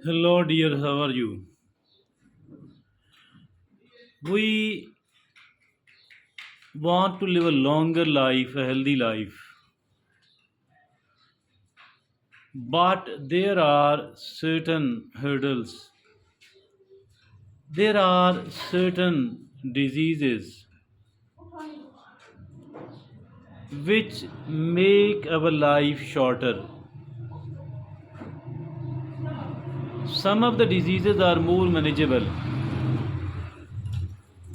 Hello, dear. How are you? We want to live a longer life, a healthy life, but there are certain hurdles. There are certain diseases which make our life shorter. Some of the diseases are more manageable,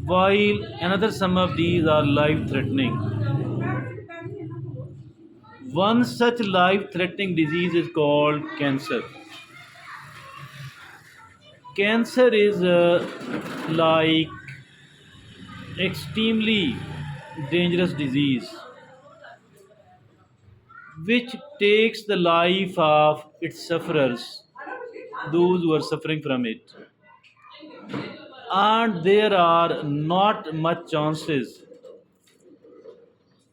while another some of these are life threatening. One such life threatening disease is called cancer. Cancer is like extremely dangerous disease which takes the life of its sufferers, those who are suffering from it. And there are not much chances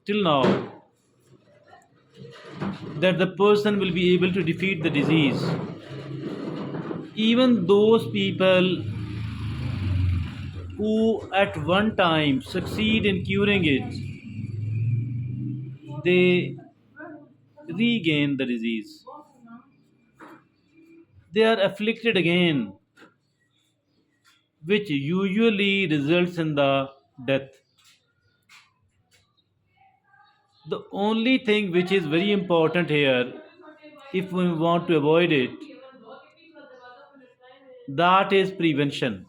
till now that the person will be able to defeat the disease. Even those people who at one time succeed in curing it, they regain the disease. They are afflicted again, which usually results in the death. The only thing which is very important here, if we want to avoid it, that is prevention.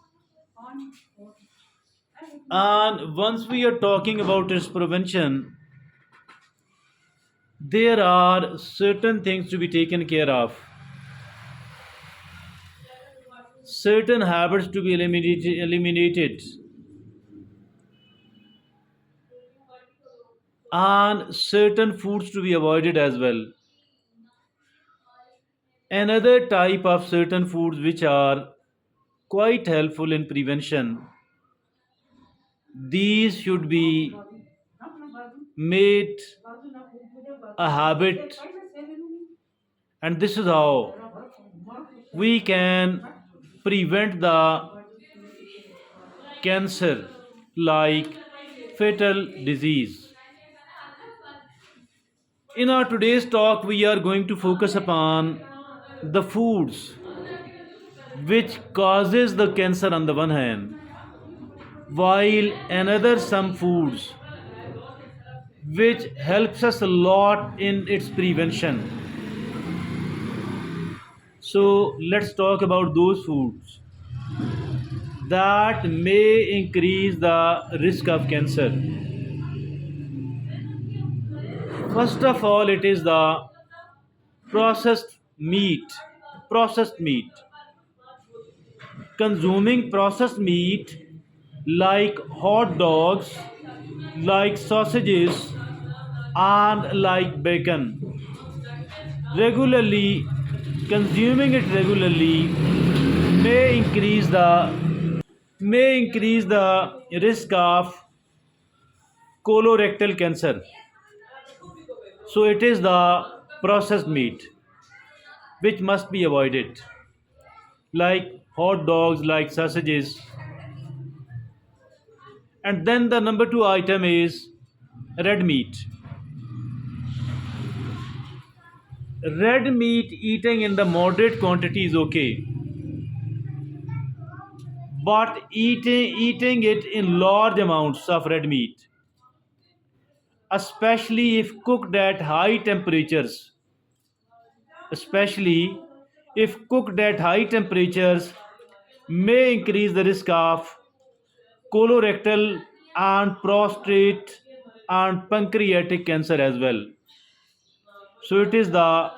And once we are talking about its prevention, there are certain things to be taken care of, certain habits to be eliminated, and certain foods to be avoided as well. Another type of certain foods which are quite helpful in prevention, these should be made a habit, and this is how we can prevent the cancer like fatal disease. In our today's talk, we are going to focus upon the foods which causes the cancer on the one hand, while another some foods which helps us a lot in its prevention. So let's talk about those foods that may increase the risk of cancer. First of all, it is the processed meat. Processed meat. Consuming processed meat like hot dogs, like sausages, and like bacon regularly, consuming it regularly may increase the risk of colorectal cancer. So it is the processed meat which must be avoided, like hot dogs, like sausages. And then the number two item is red meat. Red meat eating in the moderate quantity is okay, but eating it in large amounts of red meat, especially if cooked at high temperatures, especially if cooked at high temperatures, may increase the risk of colorectal and prostate and pancreatic cancer as well. So it is the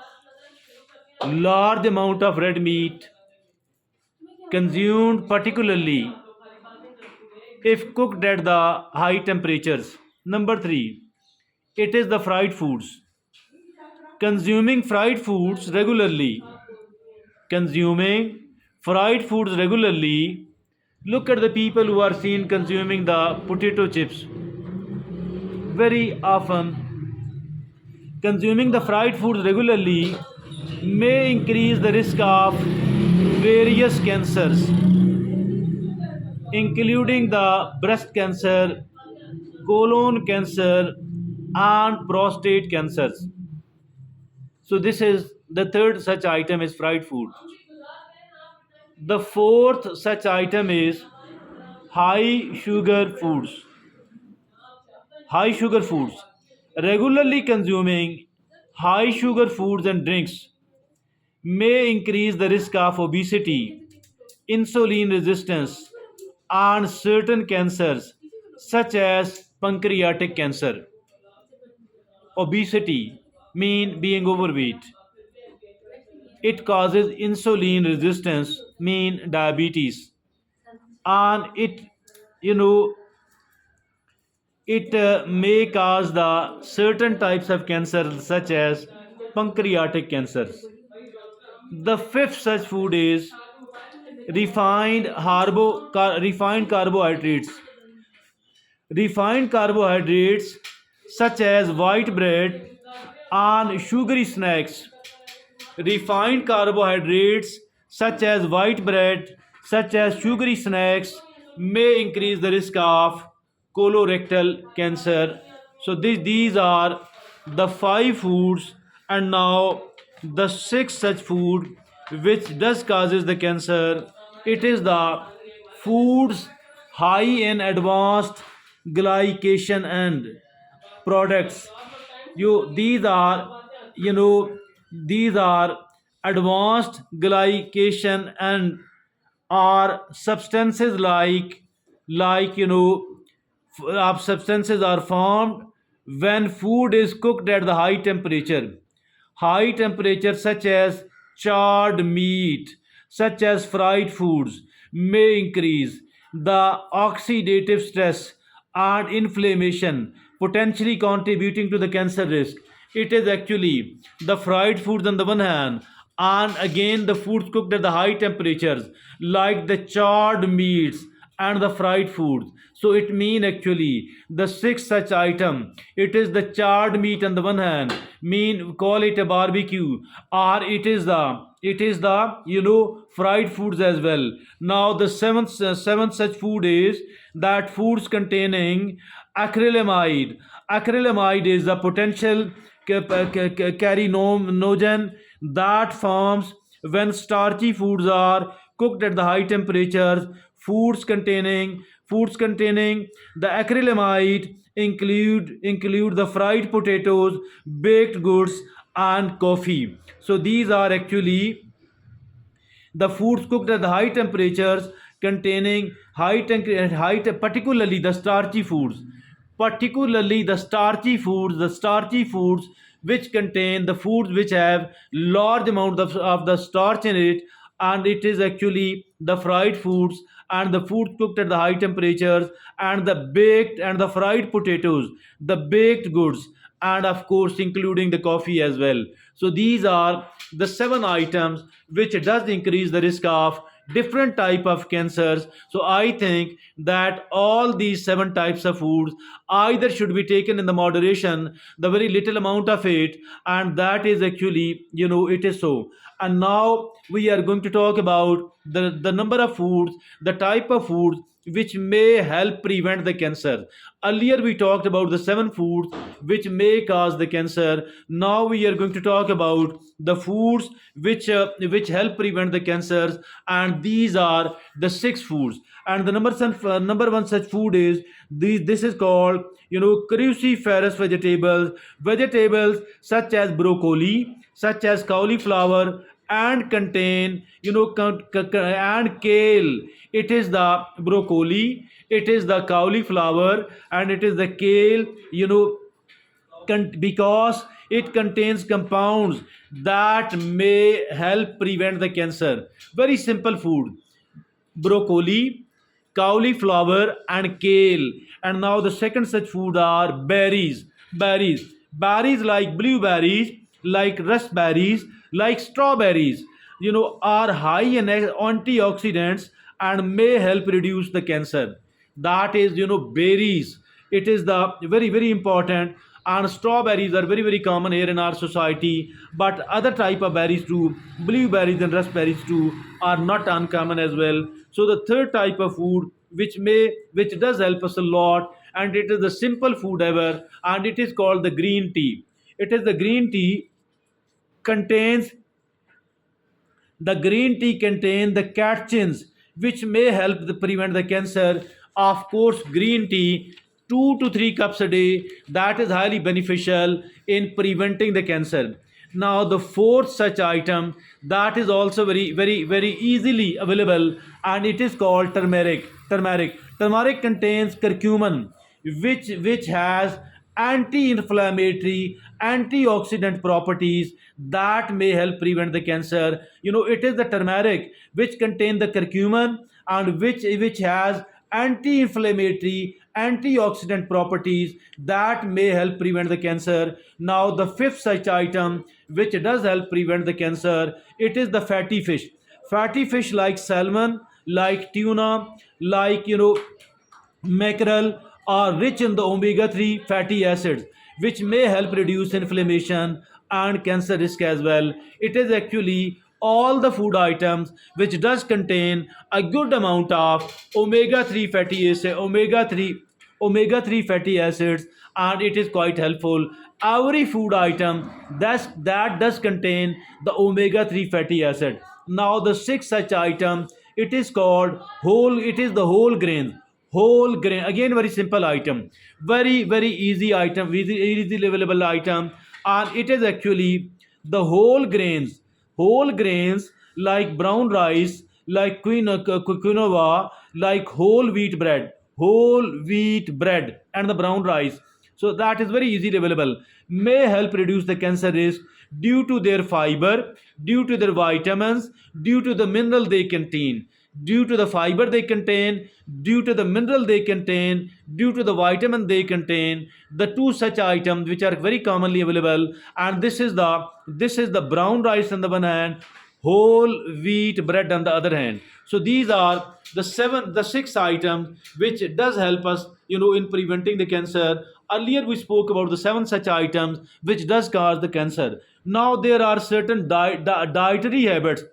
large amount of red meat consumed, particularly if cooked at the high temperatures. Number three, it is the fried foods. Consuming fried foods regularly. Consuming fried foods regularly. Look at the people who are seen consuming the potato chips very often. Consuming the fried foods regularly may increase the risk of various cancers, including the breast cancer, colon cancer, and prostate cancers. So this is the third such item is fried food. The fourth such item is high sugar foods. High sugar foods. Regularly consuming high sugar foods and drinks may increase the risk of obesity, insulin resistance, and certain cancers such as pancreatic cancer. Obesity mean being overweight. It causes insulin resistance, mean diabetes, and you know it may cause the certain types of cancer such as pancreatic cancers. The fifth such food is refined carbohydrates. Refined carbohydrates such as white bread and sugary snacks. Refined carbohydrates such as white bread, such as sugary snacks, may increase the risk of colorectal cancer. So these are the five foods, and now the sixth such food which does causes the cancer. It is the foods high in advanced glycation and products. You these are you know these are advanced glycation and are substances like substances are formed when food is cooked at the high temperature. High temperature such as charred meat, such as fried foods, may increase the oxidative stress and inflammation, potentially contributing to the cancer risk. It is actually the fried foods on the one hand, and again the foods cooked at the high temperatures, like the charred meats and the fried foods. So it mean actually the sixth such item. It is the charred meat on the one hand, mean call it a barbecue, or it is the fried foods as well. Now the seventh such food is that foods containing acrylamide. Acrylamide is a potential carcinogen that forms when starchy foods are cooked at the high temperatures. Foods containing the acrylamide include the fried potatoes, baked goods, and coffee. So these are actually the foods cooked at the high temperatures containing particularly the starchy foods which contain the foods which have large amount of the starch in it, and it is actually the fried foods and the food cooked at the high temperatures, and the baked and the fried potatoes, the baked goods, and of course including the coffee as well. So these are the seven items which does increase the risk of different type of cancers. So I think that all these seven types of foods either should be taken in the moderation, the very little amount of it, and that is actually it is so. And now we are going to talk about the number of foods, the type of foods which may help prevent the cancer. Earlier we talked about the seven foods which may cause the cancer. Now we are going to talk about the foods which help prevent the cancers, and these are the six foods. And the number one such food is this is called cruciferous vegetables such as broccoli, such as cauliflower, and contain and kale. It is the broccoli, it is the cauliflower, and it is the kale, because it contains compounds that may help prevent the cancer. Very simple food: broccoli, cauliflower, and kale. And now the second such food are berries. Berries like blueberries, like raspberries, like strawberries, are high in antioxidants and may help reduce the cancer. That is, berries. It is the very, very important. And strawberries are very common here in our society, but other type of berries too, blueberries and raspberries too, are not uncommon as well. So the third type of food which does help us a lot, and it is the simple food ever, and it is called the green tea. It is the green tea contains the green tea contains the catechins which may help to prevent the cancer. Of course, green tea, 2 to 3 cups a day, that is highly beneficial in preventing the cancer. Now, the fourth such item that is also very easily available, and it is called turmeric. Turmeric contains curcumin, which has anti-inflammatory, antioxidant properties that may help prevent the cancer. It is the turmeric which contain the curcumin, and which has anti-inflammatory, antioxidant properties that may help prevent the cancer. Now, the fifth such item which does help prevent the cancer, it is the fatty fish. Fatty fish like salmon, like tuna, like mackerel are rich in the omega-3 fatty acids, which may help reduce inflammation and cancer risk as well. It is actually all the food items which does contain a good amount of omega-3 fatty acid, omega-3 fatty acids, and it is quite helpful. Every food item that does contain the omega-3 fatty acid. Now, the sixth such item, it is the whole grain, again very simple item, very easy item, easily available item, and it is actually the whole grains like brown rice, like quinoa, like whole wheat bread and the brown rice. So that is very easily available, may help reduce the cancer risk due to their fiber, due to their vitamins, due to the mineral they contain, due to the fiber they contain, due to the mineral they contain, due to the vitamin they contain. The two such items which are very commonly available, and this is the brown rice on the one hand, whole wheat bread on the other hand. So these are the six items which does help us, in preventing the cancer. Earlier we spoke about the seven such items which does cause the cancer. Now there are certain dietary habits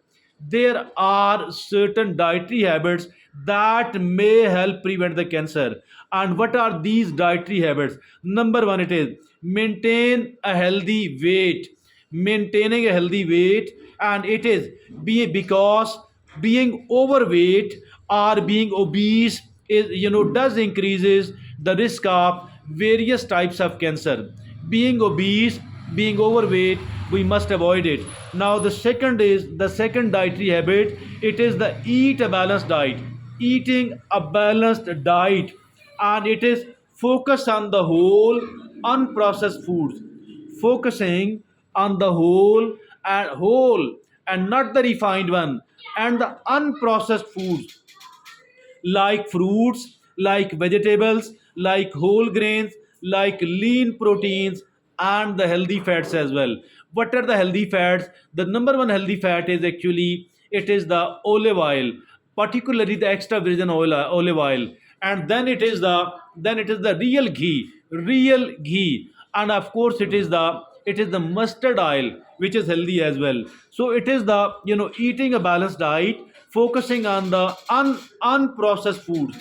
that may help prevent the cancer. And what are these dietary habits? Number one, it is maintain a healthy weight. Maintaining a healthy weight, and it is because being overweight or being obese is, does increases the risk of various types of cancer. Being obese, being overweight, we must avoid it. Now, the second dietary habit, it is the eat a balanced diet. Eating a balanced diet, and it is focus on the whole unprocessed foods, focusing on the whole and not the refined one, and the unprocessed foods like fruits, like vegetables, like whole grains, like lean proteins, and the healthy fats as well. What are the healthy fats? The number one healthy fat is actually, it is the olive oil, particularly the extra virgin olive oil, and then it is the real ghee, and of course it is the mustard oil, which is healthy as well. So it is the, eating a balanced diet, focusing on the unprocessed food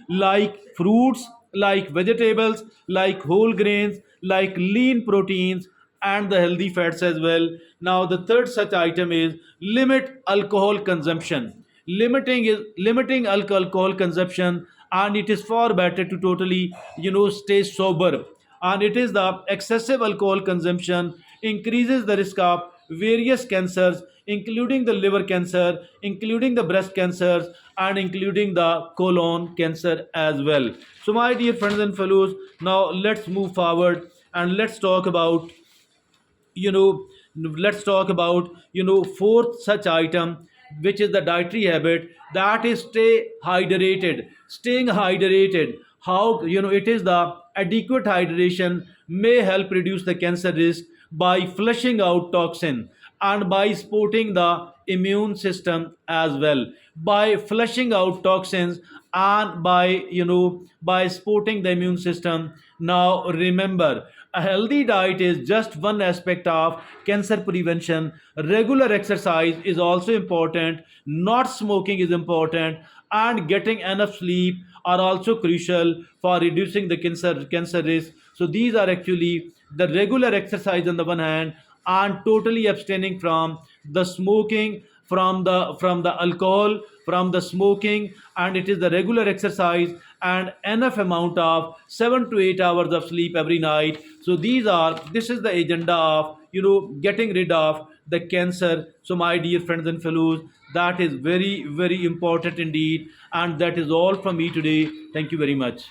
like fruits, like vegetables, like whole grains, like lean proteins, and the healthy fats as well. Now, the third such item is limit alcohol consumption. Limiting alcohol consumption, and it is far better to totally, stay sober. And it is the excessive alcohol consumption increases the risk of various cancers, including the liver cancer, including the breast cancers, and including the colon cancer as well. So, my dear friends and fellows, now let's move forward and you know let's talk about, fourth such item, which is the dietary habit, that is staying hydrated. How, it is the adequate hydration may help reduce the cancer risk by flushing out toxin, and by supporting the immune system as well. By flushing out toxins, and by supporting the immune system, Now, remember, a healthy diet is just one aspect of cancer prevention. Regular exercise is also important, not smoking is important, and getting enough sleep are also crucial for reducing the cancer risk. So, these are actually the regular exercise on the one hand, and totally abstaining from the smoking, from the alcohol, from the smoking, and it is the regular exercise and enough amount of 7 to 8 hours of sleep every night. So this is the agenda of getting rid of the cancer. So my dear friends and fellows, that is very very important indeed, and that is all from me today. Thank you very much.